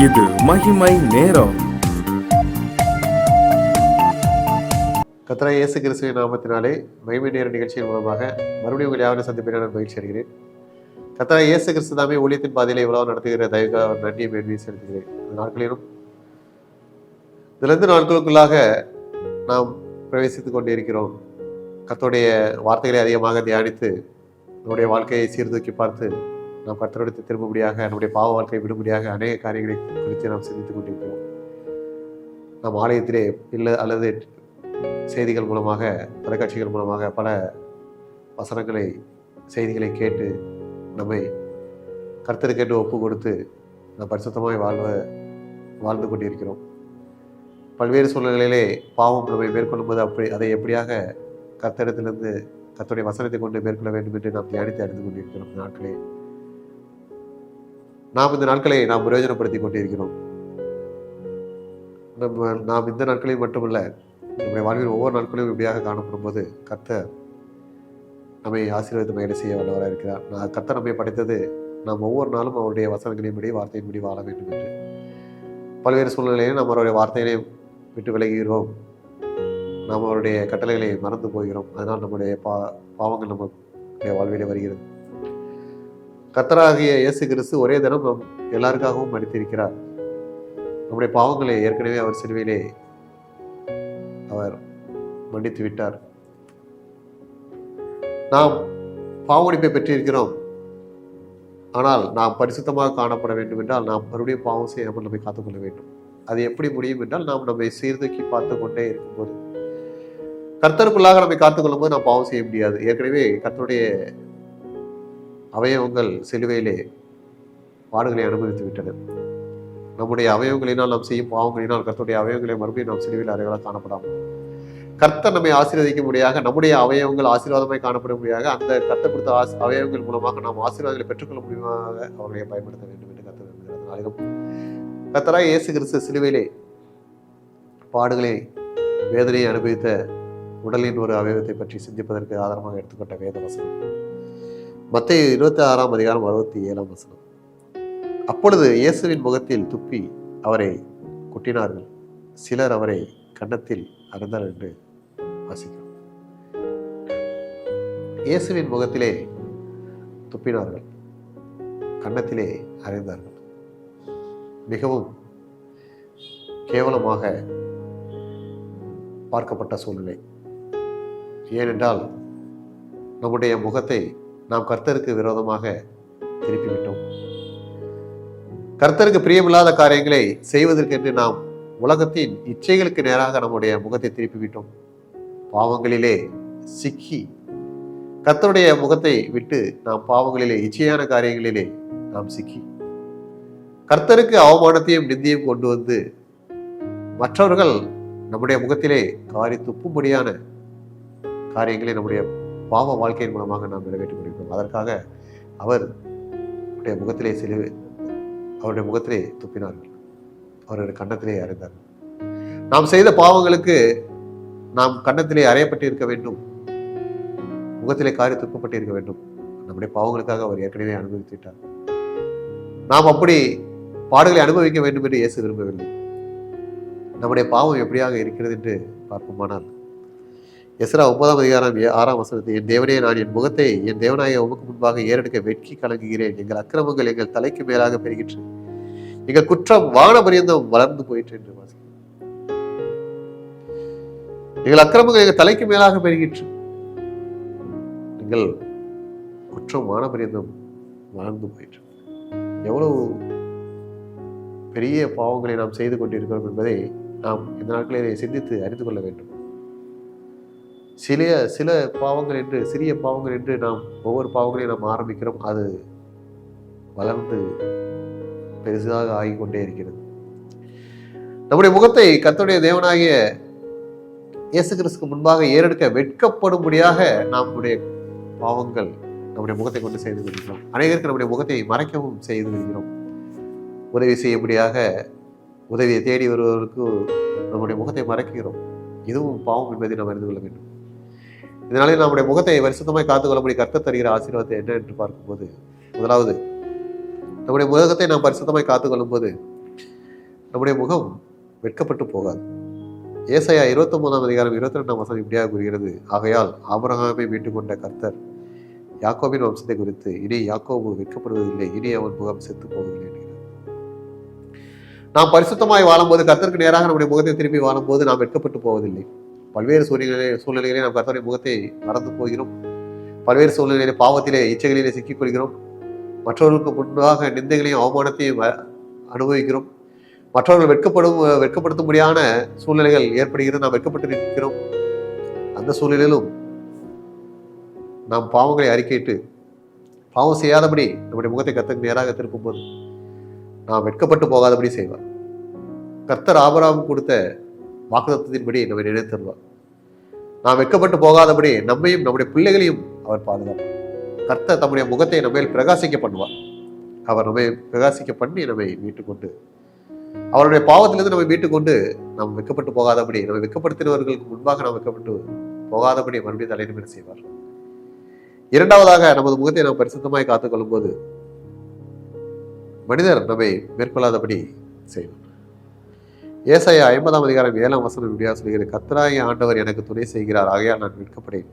இது மகிமை நேரம். கர்த்தராகிய இயேசு கிறிஸ்துவின் நாமத்தினாலே மகிமை நேர நிகழ்ச்சியின் மூலமாக மறுபடியும் உங்கள் யாவரும் சந்திப்பில் நான் மகிழ்ச்சி அடைகிறேன். கர்த்தராகிய இயேசு கிறிஸ்து தாமே ஊழியத்தின் பாதையிலே இவ்வளவு நடத்துகிற தயவுக்காக நன்றியை மேன்மையை செலுத்துகிறேன். இந்த நாட்களிலும் இந்த 2 நாட்களுக்குள்ளாக நாம் பிரவேசித்துக் கொண்டிருக்கிறோம். கர்த்தருடைய வார்த்தைகளை அதிகமாக தியானித்து நம்முடைய வாழ்க்கையை சீர்தூக்கி பார்த்து நாம் கர்த்தரிடத்தில் திரும்பும்படியாக, நம்முடைய பாவ வாழ்க்கையை விடும்படியாக அநேக காரியங்களை குறித்து நாம் சிந்தித்துக் கொண்டிருக்கிறோம். நாம் ஆலயத்திலே இல்லை அல்லது செய்திகள் மூலமாக, தொலைக்காட்சிகள் மூலமாக பல வசனங்களை, செய்திகளை கேட்டு நம்மை கர்த்தருக்கென்று ஒப்பு கொடுத்து நாம் பரிசுத்தமாய் வாழ்ந்து கொண்டிருக்கிறோம். பல்வேறு சூழ்நிலையிலே பாவம் நம்மை மேற்கொள்ளும்போது அதை எப்படியாக கர்த்தரிடத்திலிருந்து கர்த்தருடைய வசனத்தை கொண்டு மேற்கொள்ள வேண்டும் என்று நாம் தியானித்து அறிந்து கொண்டிருக்கிறோம். நாட்களே நாம் இந்த நாட்களை நாம் பிரயோஜனப்படுத்தி கொண்டிருக்கிறோம். நாம் இந்த நாட்களில் மட்டுமல்ல, நம்முடைய வாழ்வில் ஒவ்வொரு நாட்களிலும் இப்படியாக காணப்படும் போது கர்த்தர் நம்மை ஆசீர்வாதத்தை மேலே செய்ய வல்லவராக இருக்கிறார். கர்த்தர் நம்மை படைத்தது நாம் ஒவ்வொரு நாளும் அவருடைய வசனங்களின்படி, வார்த்தையின்படி வாழ வேண்டும் என்று. பல்வேறு சூழ்நிலையிலும் நாம் அவருடைய வார்த்தைகளை விட்டு விலகுகிறோம், நாம் அவருடைய கட்டளைகளை மறந்து போகிறோம். அதனால் நம்முடைய பாவங்கள் நம்முடைய வாழ்விலே வருகிறது. கர்த்தராகிய இயேசு கிறிஸ்து ஒரே தினம் நம் எல்லாருக்காகவும் மடித்திருக்கிறார். நம்முடைய பாவங்களை ஏற்கனவே அவர் சிலுவையிலே அவர் மன்னித்து விட்டார். நாம் பாவ மன்னிப்பை பெற்றிருக்கிறோம். ஆனால் நாம் பரிசுத்தமாக காணப்பட வேண்டும் என்றால் நாம் மறுபடியும் பாவம் செய்யாமல் நம்மை காத்துக்கொள்ள வேண்டும். அது எப்படி முடியும் என்றால் நாம் நம்மை சீர்தூக்கி பார்த்து கொண்டே இருக்கும்போது, கர்த்தருக்குள்ளாக நம்மை காத்துக்கொள்ளும் போது நாம் பாவம் செய்ய முடியாது. ஏற்கனவே கர்த்தருடைய அவயவங்கள் சிலுவையிலே பாடுகளை அனுபவித்து விட்டன. நம்முடைய அவயவங்களினால் நாம் செய்யும் பாவங்களினால் கர்த்தருடைய அவயவங்களை மறுபடியும் நாம் சிலுவையில் அறைகளாக காணப்படாமல், கர்த்தர் நம்மை ஆசீர்வதிக்க முடியாக, நம்முடைய அவயவங்கள் ஆசீர்வாதமாய் காணப்பட முடியாக, அந்த கர்த்தர் கொடுத்த அவயவங்கள் மூலமாக நாம் ஆசீர்வாதங்களை பெற்றுக்கொள்ள முடியுமாக அவர்களை பயன்படுத்த வேண்டும் என்று கர்த்தர் விரும்புகிறார். கர்த்தராகிய இயேசு கிறிஸ்து சிலுவையிலே பாடுகளை, வேதனையை அனுபவித்த உடலின் ஒரு அவயவத்தை பற்றி சிந்திப்பதற்கு ஆதாரமாக எடுத்துக்கொண்ட வேத வசனம் மத்தேயு 26:67. அப்பொழுது இயேசுவின் முகத்தில் துப்பி அவரை குட்டினார்கள், சிலர் அவரை கன்னத்தில் அறைந்தார் என்று வாசிக்கிறோம். இயேசுவின் முகத்திலே துப்பினார்கள், கன்னத்திலே அறைந்தார்கள். மிகவும் கேவலமாக பார்க்கப்பட்ட சூழ்நிலை. ஏனென்றால் நம்முடைய முகத்தை நாம் கர்த்தருக்கு விரோதமாக திருப்பிவிட்டோம். கர்த்தருக்கு பிரியமில்லாத காரியங்களை செய்வதற்கென்று நாம் உலகத்தின் இச்சைகளுக்கு நேராக நம்முடைய முகத்தை திருப்பிவிட்டோம். பாவங்களிலே சிக்கி கர்த்தருடைய முகத்தை விட்டு நாம் பாவங்களிலே, இச்சையான காரியங்களிலே நாம் சிக்கி கர்த்தருக்கு அவமானத்தையும் நிந்தியும் கொண்டு வந்து மற்றவர்கள் நம்முடைய முகத்திலே காரி துப்பும்படியான காரியங்களை நம்முடைய பாவ வாழ்க்கையின் மூலமாக நாம் நிறைவேற்றிக் கொண்டிருக்கிறோம். அதற்காக அவருடைய முகத்திலே துப்பினார்கள், அவருடைய கன்னத்திலே அறைந்தார்கள். நாம் செய்த பாவங்களுக்கு நாம் கன்னத்திலே அறையப்பட்டிருக்க வேண்டும், முகத்திலே காரி துப்பப்பட்டிருக்க வேண்டும். நம்முடைய பாவங்களுக்காக அவர் ஏற்கனவே அனுபவித்து விட்டார். நாம் அப்படி பாடுகளை அனுபவிக்க வேண்டும் என்று இயேசு விரும்பவில்லை. நம்முடைய பாவம் எப்படியாக இருக்கிறது என்று பார்ப்போமானால், எஸ்ரா 9:6, என் தேவனே, நான் என் முகத்தை என் தேவனாய உமக்கு முன்பாக ஏறெடுக்க வெட்கி கலங்குகிறேன். எங்கள் அக்கிரமங்கள் எங்கள் தலைக்கு மேலாக பெருகிற்று, எங்கள் குற்றம் வான பரியந்தம் வளர்ந்து போயிற்று என்று வாசிக்கிறோம். எங்கள் அக்கிரமங்கள் எங்கள் தலைக்கு மேலாக பெருகிற்று, எங்கள் குற்றம் வான பரியந்தம் வளர்ந்து போயிற்று. எவ்வளவு பெரிய பாவங்களை நாம் செய்து கொண்டிருக்கிறோம் என்பதை நாம் இந்த நாட்களிலே சிந்தித்து அறிந்து கொள்ள வேண்டும். சில பாவங்கள் என்று, சிறிய பாவங்கள் என்று நாம் ஒவ்வொரு பாவங்களையும் நாம் ஆரம்பிக்கிறோம். அது வளர்ந்து பெருசாக ஆகிக்கொண்டே இருக்கிறது. நம்முடைய முகத்தை கர்த்தருடைய தேவனாகிய இயேசு கிறிஸ்துக்கு முன்பாக ஏறெடுக்க வெட்கப்படும்படியாக நம்முடைய பாவங்கள் நம்முடைய முகத்தை கொண்டு செய்து வருகிறோம். அநேகருக்கு நம்முடைய முகத்தை மறைக்கவும் செய்து வருகிறோம். உதவி செய்யும்படியாக உதவியை தேடி வருவதற்கு நம்முடைய முகத்தை மறைக்கிறோம். இதுவும் பாவம் என்பதை நாம் அறிந்து கொள்ள வேண்டும். இதனாலே நம்முடைய முகத்தை பரிசுத்தமாய் காத்துக்கொள்ளும்படி கர்த்தர் தருகிற ஆசீர்வாதத்தை என்ன என்று பார்க்கும்போது, முதலாவது நம்முடைய முகத்தை நாம் பரிசுத்தமாய் காத்துக்கொள்ளும் போது நம்முடைய முகம் வெட்கப்பட்டு போகாது. ஏசாயா 29 அதிகாரம் 22 வசனம் இப்படியாக கூறுகிறது, ஆகையால் ஆபிரகாமை மீட்டுக் கொண்ட கர்த்தர் யாக்கோபின் வம்சத்தை குறித்து, இனி யாக்கோபு வெட்கப்படுவதில்லை, இனி அவன் முகம் செத்து போவதில்லை என்கிறார். நாம் பரிசுத்தமாய் வாழும்போது, கர்த்தருக்கு நேராக நம்முடைய முகத்தை திருப்பி வாழும்போது நாம் வெட்கப்பட்டு போவதில்லை. பல்வேறு சூழ்நிலைகளிலே நாம் கர்த்தருடைய முகத்தை மறந்து போகிறோம். பல்வேறு சூழ்நிலையிலே பாவத்திலே இச்சைகளிலே சிக்கிக்கொள்கிறோம். மற்றவர்களுக்கு முன்பாக நிந்தைகளையும் அவமானத்தையும் அனுபவிக்கிறோம். மற்றவர்கள் வெட்கப்படுத்தும்படியான சூழ்நிலைகள் ஏற்படுகிறது. நாம் வெட்கப்பட்டு நிற்கிறோம். அந்த சூழ்நிலையிலும் நாம் பாவங்களை அறிக்கையிட்டு பாவம் செய்யாதபடி நம்முடைய முகத்தை கர்த்தருக்கு நேராக திருப்பும் போது நாம் வெட்கப்பட்டு போகாதபடி செய்வார். கர்த்தர் ஆபிரகாமுக்கு கொடுத்த வாக்குத்தத்தத்தின்படி நம்மை நினைத்தருவார். நாம் வெட்கப்பட்டு போகாதபடி நம்மையும் நம்முடைய பிள்ளைகளையும் அவர் பாதுகாப்பார். கர்த்தர் தம்முடைய முகத்தை நம்ம பிரகாசிக்க பண்ணுவார். அவர் நம்மை பிரகாசிக்க பண்ணி நம்மை மீட்டுக்கொண்டு, அவருடைய பாவத்திலிருந்து நம்மை மீட்டுக்கொண்டு, நாம் வெட்கப்பட்டு போகாதபடி, நம்மை வெட்கப்படுத்தினவர்களுக்கு முன்பாக நாம் வெட்கப்பட்டு போகாதபடி மறுபடியும் தலைநிமிர செய்வார். இரண்டாவதாக, நமது முகத்தை நாம் பரிசுத்தமாய் காத்துக்கொள்ளும் போது மனிதர் நம்மை மேற்கொள்ளாதபடி செய்வார். ஏசாயா 50 அதிகாரம் 7 வசனம் இப்படியா சொல்கிறது, கர்த்தராகிய ஆண்டவர் எனக்கு துணை செய்கிறார், ஆகையால் நான் வெட்கப்படேன்.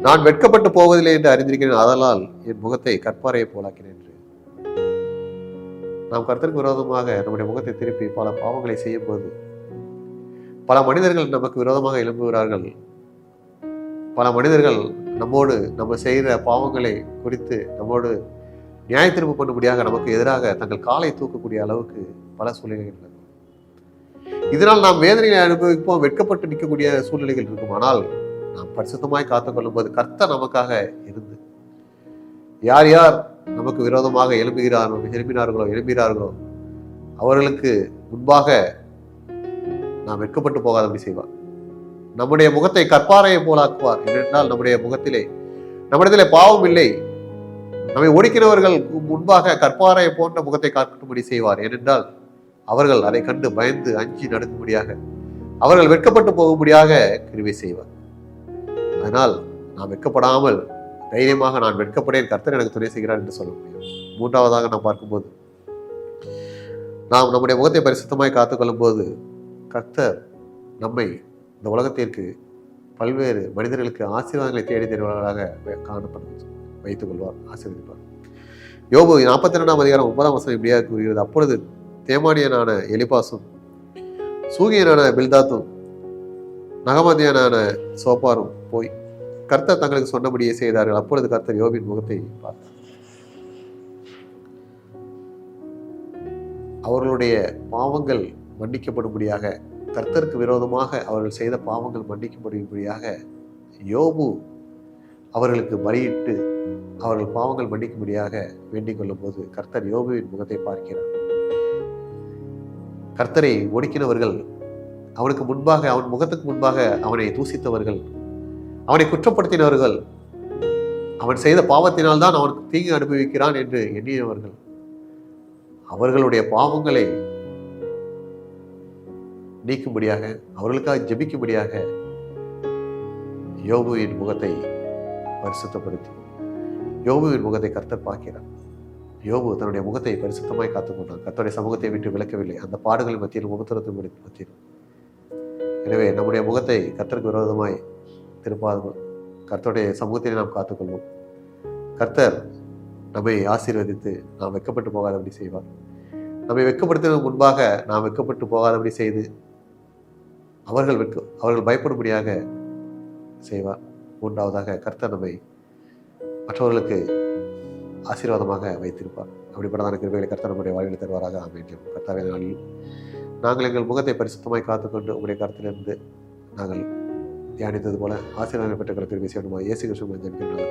நான் வெட்கப்பட்டு போவதில்லை என்று அறிந்திருக்கிறேன், அதனால் என் முகத்தை கற்பாறையை போலாக்கினேன் என்று. நாம் கர்த்தருக்கு விரோதமாக நம்முடைய முகத்தை திருப்பி பல பாவங்களை செய்யும் போது பல மனிதர்கள் நமக்கு விரோதமாக எழும்புகிறார்கள். பல மனிதர்கள் நம்மோடு நம்ம செய்கிற பாவங்களை குறித்து நம்மோடு நியாய தீர்ப்பு பண்ணும்படியாக நமக்கு எதிராக தங்கள் காலை தூக்கக்கூடிய அளவுக்கு பல சூழ்நிலைகள் நடக்கும். இதனால் நாம் வேதனையை அனுபவிப்போம், வெட்கப்பட்டு நிற்கக்கூடிய சூழ்நிலைகள் இருக்கும். ஆனால் நாம் பரிசுத்தமாய் காத்துக்கொள்ளும் போது கர்த்தர் நமக்காக இருந்து யார் யார் நமக்கு விரோதமாக எழும்புகிறார்களோ அவர்களுக்கு முன்பாக நாம் வெட்கப்பட்டு போகாதபடி செய்வார். நம்முடைய முகத்தை கற்பாறையை போலாக்குவார். ஏனென்றால் நம்மிடத்திலே பாவம் இல்லை. நம்மை ஒடுக்கினவர்கள் முன்பாக கற்பாறையை போன்ற முகத்தை காட்டும்படி செய்வார். ஏனென்றால் அவர்கள் அதை கண்டு பயந்து அஞ்சி நடக்கும்படியாக, அவர்கள் வெட்கப்பட்டு போகும்படியாக கிருபை செய்வார். அதனால் நாம் வெட்கப்படாமல் தைரியமாக நான் வெட்கப்படேன், கர்த்தர் எனக்கு துணை செய்கிறார் என்று சொல்ல முடியும். மூன்றாவதாக நாம் பார்க்கும்போது, நாம் நம்முடைய முகத்தை பரிசுத்தமாய் காத்துக்கொள்ளும் போது கர்த்தர் நம்மை இந்த உலகத்திற்கு பல்வேறு மனிதர்களுக்கு ஆசீர்வாதங்களை தேடி தருவதாக காணப்படும் வைத்துக் கொள்வார், ஆசீர்வதிப்பார். யோபு 42 அதிகாரம் 9 வசனம் இப்படியாக கூறுகிறது, அப்பொழுது தேமானியனான எலிபாசும் சூகியனான பில்தாத்தும் நகமதியனான சோப்பாரும் போய் கர்த்தர் தங்களுக்கு சொன்னபடியே செய்தார்கள். அப்பொழுது கர்த்தர் யோபின் முகத்தை பார்த்தார். அவர்களுடைய பாவங்கள் மன்னிக்கப்படும்படியாக, கர்த்தருக்கு விரோதமாக அவர்கள் செய்த பாவங்கள் மன்னிக்கப்படும்படியாக யோபு அவர்களுக்கு பலியிட்டு அவர்கள் பாவங்கள் மன்னிக்கும்படியாக வேண்டிக் கொள்ளும் போது கர்த்தர் யோபுவின் முகத்தை பார்க்கிறார். கர்த்தரை ஒடுக்கினவர்கள், அவனுக்கு முன்பாக, அவன் முகத்துக்கு முன்பாக அவனை தூசித்தவர்கள், அவனை குற்றப்படுத்தினவர்கள், அவன் செய்த பாவத்தினால் தான் அவனுக்கு தீங்கு அனுபவிக்கிறான் என்று எண்ணியவர்கள், அவர்களுடைய பாவங்களை நீக்கும்படியாக, அவர்களுக்காக ஜெபிக்கும்படியாக யோபுவின் முகத்தை பரிசுத்தப்படுத்தி யோபுவின் முகத்தை கர்த்தர் பார்க்கிறார். யோபு தன்னுடைய முகத்தை பரிசுத்தமாய் காத்துக்கொண்டான். கர்த்தருடைய சமூகத்தை விட்டு விலக்கவில்லை, அந்த பாடுகளின் மத்தியிலும் உபத்திரத்தின் மத்தியிலும். எனவே நம்முடைய முகத்தை கர்த்தருக்கு விரோதமாய் திருப்பாதோம், கர்த்தருடைய சமூகத்தை நாம் காத்துக்கொள்வோம். கர்த்தர் நம்மை ஆசீர்வதித்து நாம் வெட்கப்பட்டு போகாதபடி செய்வார். நம்மை வெட்கப்படுத்துவதற்கு முன்பாக நாம் வெட்கப்பட்டு போகாதபடி செய்து அவர்கள் பயப்படும்படியாக செய்வார். மூன்றாவதாக, கர்த்தர் நம்மை மற்றவர்களுக்கு ஆசீர்வாதமாக வைத்திருப்பார். அப்படிப்பட்டதான கிருபைகளை கர்த்தர் நம்முடைய வாழ்வில் தருவாராக. ஆமென். கர்த்தாவே, நாளில் நாங்கள் எங்கள் முகத்தை பரிசுத்தமாய் காத்துக்கொண்டு உங்களுடைய கருத்திலிருந்து நாங்கள் தியானித்தது போல ஆசீர்வாதம் பெற்ற கிருபை செய்யணுமா இயேசு கிறிஸ்துவின் ஜெபத்தில்